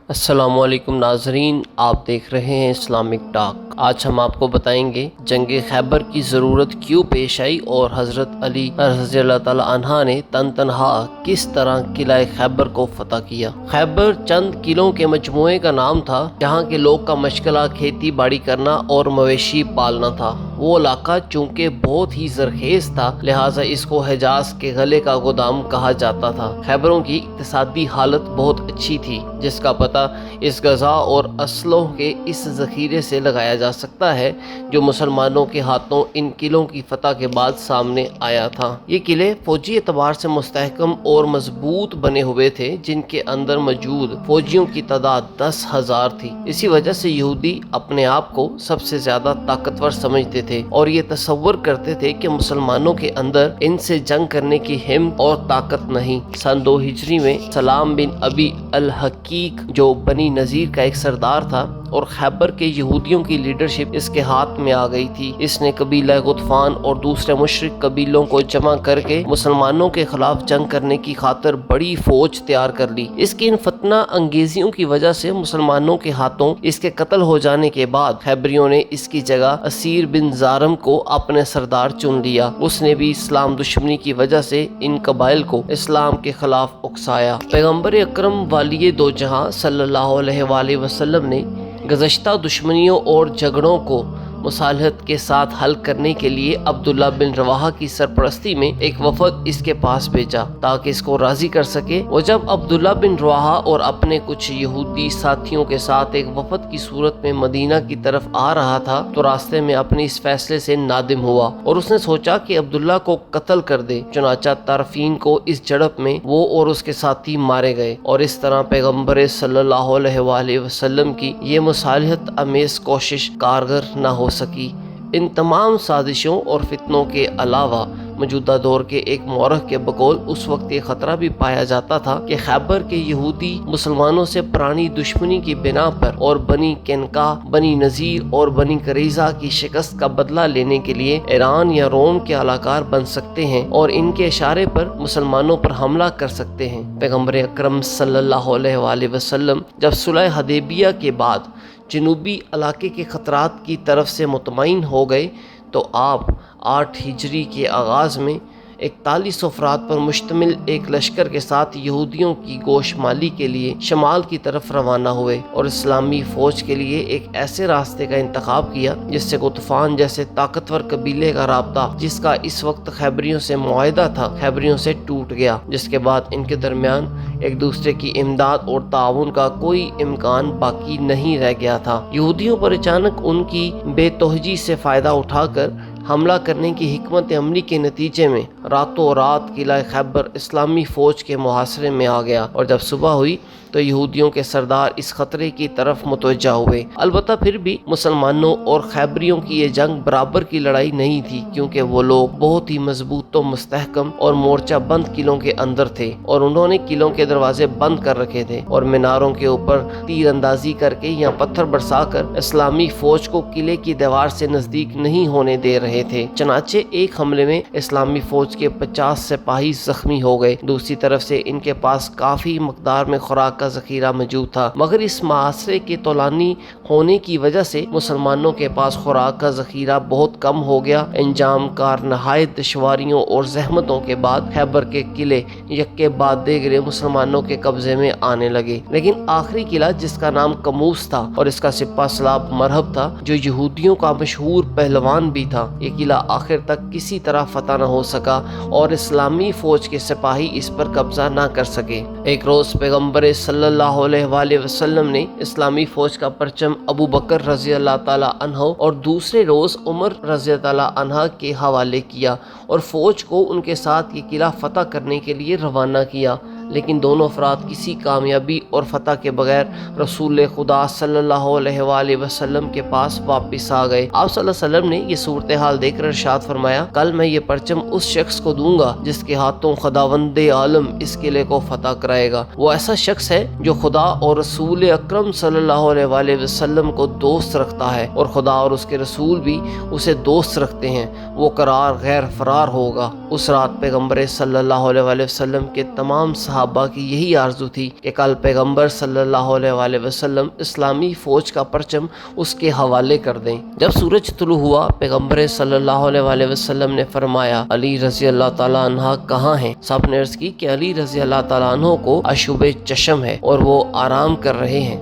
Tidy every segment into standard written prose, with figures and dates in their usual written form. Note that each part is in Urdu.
السلام علیکم ناظرین، آپ دیکھ رہے ہیں اسلامک ٹاک۔ آج ہم آپ کو بتائیں گے جنگ خیبر کی ضرورت کیوں پیش آئی اور حضرت علی رضی اللہ تعالی عنہ نے تنہا کس طرح قلعہ خیبر کو فتح کیا۔ خیبر چند قلعوں کے مجموعے کا نام تھا جہاں کے لوگ کا مشغلہ کھیتی باڑی کرنا اور مویشی پالنا تھا۔ وہ علاقہ چونکہ بہت ہی زرخیز تھا لہٰذا اس کو حجاز کے گلے کا گودام کہا جاتا تھا۔ خیبروں کی اقتصادی حالت بہت اچھی تھی جس کا پتہ اس غذا اور اسلحوں کے اس ذخیرے سے لگایا جا سکتا ہے جو مسلمانوں کے ہاتھوں ان قلعوں کی فتح کے بعد سامنے آیا تھا۔ یہ قلعے فوجی اعتبار سے مستحکم اور مضبوط بنے ہوئے تھے جن کے اندر موجود فوجیوں کی تعداد 10,000 تھی۔ اسی وجہ سے یہودی اپنے آپ کو سب سے زیادہ طاقتور سمجھتے تھے اور یہ تصور کرتے تھے کہ مسلمانوں کے اندر ان سے جنگ کرنے کی ہمت اور طاقت نہیں۔ سن 2 ہجری میں سلام بن ابی الحقیق جو بنی نذیر کا ایک سردار تھا اور خیبر کے یہودیوں کی لیڈرشپ اس کے ہاتھ میں آ گئی تھی، اس نے قبیلہ غطفان اور دوسرے مشرک قبیلوں کو جمع کر کے مسلمانوں کے خلاف جنگ کرنے کی خاطر بڑی فوج تیار کر لی۔ اس کی ان فتنہ انگیزیوں کی وجہ سے مسلمانوں کے ہاتھوں اس کے قتل ہو جانے کے بعد خیبریوں نے اس کی جگہ اسیر بن زارم کو اپنے سردار چن لیا۔ اس نے بھی اسلام دشمنی کی وجہ سے ان قبائل کو اسلام کے خلاف اکسایا۔ پیغمبر اکرم والی دو جہاں صلی اللہ علیہ وآلہ وسلم نے گزشتہ دشمنیوں اور جھگڑوں کو مصالحت کے ساتھ حل کرنے کے لیے عبداللہ بن رواحہ کی سرپرستی میں ایک وفد اس کے پاس بھیجا تاکہ اس کو راضی کر سکے۔ وہ جب عبداللہ بن رواحہ اور اپنے کچھ یہودی ساتھیوں کے ساتھ ایک وفد کی صورت میں مدینہ کی طرف آ رہا تھا تو راستے میں اپنے اس فیصلے سے نادم ہوا اور اس نے سوچا کہ عبداللہ کو قتل کر دے۔ چنانچہ طرفین کو اس جھڑپ میں وہ اور اس کے ساتھی مارے گئے اور اس طرح پیغمبر صلی اللہ علیہ وآلہ وسلم کی یہ مصالحت آمیز کوشش کارگر نہ ہو سکی۔ ان تمام سازشوں اور فتنوں کے علاوہ موجودہ دور کے ایک مورخ کے بقول اس وقت یہ خطرہ بھی پایا جاتا تھا کہ خیبر کے یہودی مسلمانوں سے پرانی دشمنی کی بنا پر اور بنی قینقاع، بنی نذیر اور بنی قریظہ کی شکست کا بدلہ لینے کے لیے ایران یا روم کے علاقار بن سکتے ہیں اور ان کے اشارے پر مسلمانوں پر حملہ کر سکتے ہیں۔ پیغمبر اکرم صلی اللہ علیہ وآلہ وسلم جب صلح حدیبیہ کے بعد جنوبی علاقے کے خطرات کی طرف سے مطمئن ہو گئے تو آپ 8 ہجری کے آغاز میں 41 افراد پر مشتمل ایک لشکر کے ساتھ یہودیوں کی گوشمالی کے لیے شمال کی طرف روانہ ہوئے اور اسلامی فوج کے لیے ایک ایسے راستے کا انتخاب کیا جس سے غطفان جیسے طاقتور قبیلے کا رابطہ جس کا اس وقت خیبریوں سے معاہدہ تھا خیبریوں سے ٹوٹ گیا، جس کے بعد ان کے درمیان ایک دوسرے کی امداد اور تعاون کا کوئی امکان باقی نہیں رہ گیا تھا۔ یہودیوں پر اچانک ان کی بے توجہی سے فائدہ اٹھا کر حملہ کرنے کی حکمت عملی کے نتیجے میں راتوں رات قلعہ خیبر اسلامی فوج کے محاصرے میں آ گیا اور جب صبح ہوئی تو یہودیوں کے سردار اس خطرے کی طرف متوجہ ہوئے۔ البتہ پھر بھی مسلمانوں اور خیبریوں کی یہ جنگ برابر کی لڑائی نہیں تھی کیونکہ وہ لوگ بہت ہی مضبوط و مستحکم اور مورچہ بند قلعوں کے اندر تھے اور انہوں نے قلعوں کے دروازے بند کر رکھے تھے اور میناروں کے اوپر تیر اندازی کر کے یا پتھر برسا کر اسلامی فوج کو قلعے کی دیوار سے نزدیک نہیں ہونے دے رہے تھے۔ چنانچہ ایک حملے میں اسلامی فوج کے 50 سپاہی زخمی ہو گئے، دوسری طرف سے ان کے پاس کافی مقدار میں خوراک کا ذخیرہ موجود تھا، مگر اس محاصرے کے طولانی ہونے کی وجہ سے مسلمانوں کے پاس خوراک کا ذخیرہ بہت کم ہو گیا۔ انجام کار نہایت دشواریوں اور زحمتوں کے بعد خیبر کے قلعے یکے بعد دیگرے مسلمانوں کے قبضے میں آنے لگے، لیکن آخری قلعہ جس کا نام کموس تھا اور اس کا سپہ سالار مرہب تھا جو یہودیوں کا مشہور پہلوان بھی تھا، یہ قلعہ آخر تک کسی طرح فتح نہ ہو سکا اور اسلامی فوج کے سپاہی اس پر قبضہ نہ کر سکے۔ ایک روز پیغمبر صلی اللہ علیہ وآلہ وسلم نے اسلامی فوج کا پرچم ابو بکر رضی اللہ تعالی عنہ اور دوسرے روز عمر رضی اللہ تعالی عنہ کے حوالے کیا اور فوج کو ان کے ساتھ یہ قلعہ فتح کرنے کے لیے روانہ کیا، لیکن دونوں افراد کسی کامیابی اور فتح کے بغیر رسول خدا صلی اللہ علیہ وآلہ وسلم کے پاس واپس آ گئے۔ آپ صلی اللہ علیہ وسلم نے یہ صورتحال دیکھ کر ارشاد فرمایا، کل میں یہ پرچم اس شخص کو دوں گا جس کے ہاتھوں خداوند عالم اس قلعے کو فتح کرائے گا۔ وہ ایسا شخص ہے جو خدا اور رسول اکرم صلی اللہ علیہ وآلہ وسلم کو دوست رکھتا ہے اور خدا اور اس کے رسول بھی اسے دوست رکھتے ہیں، وہ قرار غیر فرار ہوگا۔ اس رات پیغمبر صلی اللہ علیہ وآلہ وسلم کے تمام صحابہ کی یہی آرزو تھی کہ کل پیغمبر صلی اللہ علیہ وسلم اسلامی فوج کا پرچم اس کے حوالے کر دیں۔ جب سورج طلوع ہوا، پیغمبر صلی اللہ علیہ وسلم نے فرمایا علی رضی اللہ تعالیٰ عنہ کہاں ہیں؟ سب نے عرض کی کہ علی رضی اللہ تعالیٰ عنہ کو عشوب چشم ہے اور وہ آرام کر رہے ہیں۔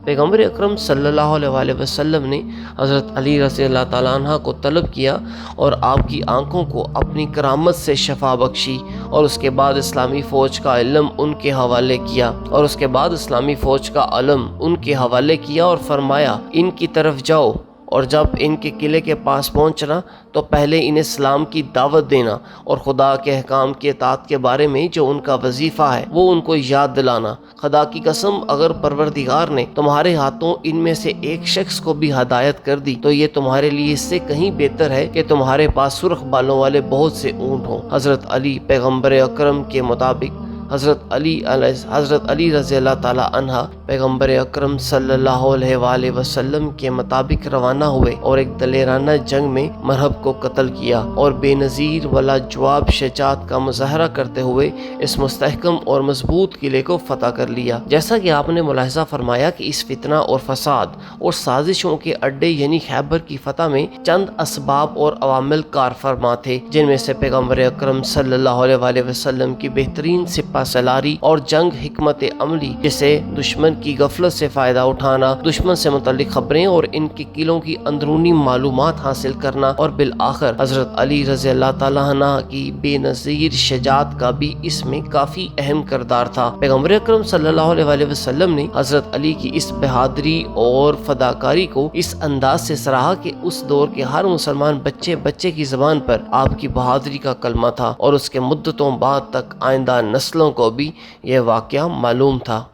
پیغمبر اکرم صلی اللہ علیہ وسلم نے حضرت علی رضی اللہ تعالیٰ عنہ کو طلب کیا اور آپ کی آنکھوں کو اپنی کرامت سے شفا بخشی، اور اس کے بعد اسلامی فوج کا علم ان کے حوالے کیا اور فرمایا ان کی طرف جاؤ، اور جب ان کے قلعے کے پاس پہنچنا تو پہلے انہیں اسلام کی دعوت دینا اور خدا کے احکام کی اطاعت کے بارے میں جو ان کا وظیفہ ہے وہ ان کو یاد دلانا۔ خدا کی قسم اگر پروردگار نے تمہارے ہاتھوں ان میں سے ایک شخص کو بھی ہدایت کر دی تو یہ تمہارے لیے اس سے کہیں بہتر ہے کہ تمہارے پاس سرخ بالوں والے بہت سے اونٹ ہوں۔ حضرت علی پیغمبر اکرم کے مطابق حضرت علی رضی اللہ تعالیٰ عنہ پیغمبر اکرم صلی اللہ علیہ وآلہ وسلم کے مطابق روانہ ہوئے اور ایک دلیرانہ جنگ میں مرہب کو قتل کیا اور بے نظیر ولا جواب شجاعت کا مظاہرہ کرتے ہوئے اس مستحکم اور مضبوط قلعے کو فتح کر لیا۔ جیسا کہ آپ نے ملاحظہ فرمایا کہ اس فتنہ اور فساد اور سازشوں کے اڈے یعنی خیبر کی فتح میں چند اسباب اور عوامل کار فرما تھے، جن میں سے پیغمبر اکرم صلی اللہ علیہ وآلہ وسلم کی بہترین سپہ سالاری اور جنگ حکمت عملی، جسے دشمن کی غفلت سے فائدہ اٹھانا، دشمن سے متعلق خبریں اور ان کے قلعوں کی اندرونی معلومات حاصل کرنا، اور بالآخر حضرت علی رضی اللہ تعالیٰ عنہ کی بے نظیر شجاعت کا بھی اس میں کافی اہم کردار تھا۔ پیغمبر اکرم صلی اللہ علیہ وآلہ وسلم نے حضرت علی کی اس بہادری اور فداکاری کو اس انداز سے سراہا کہ اس دور کے ہر مسلمان بچے کی زبان پر آپ کی بہادری کا کلمہ تھا، اور اس کے مدتوں بعد تک آئندہ نسلوں کو بھی یہ واقعہ معلوم تھا۔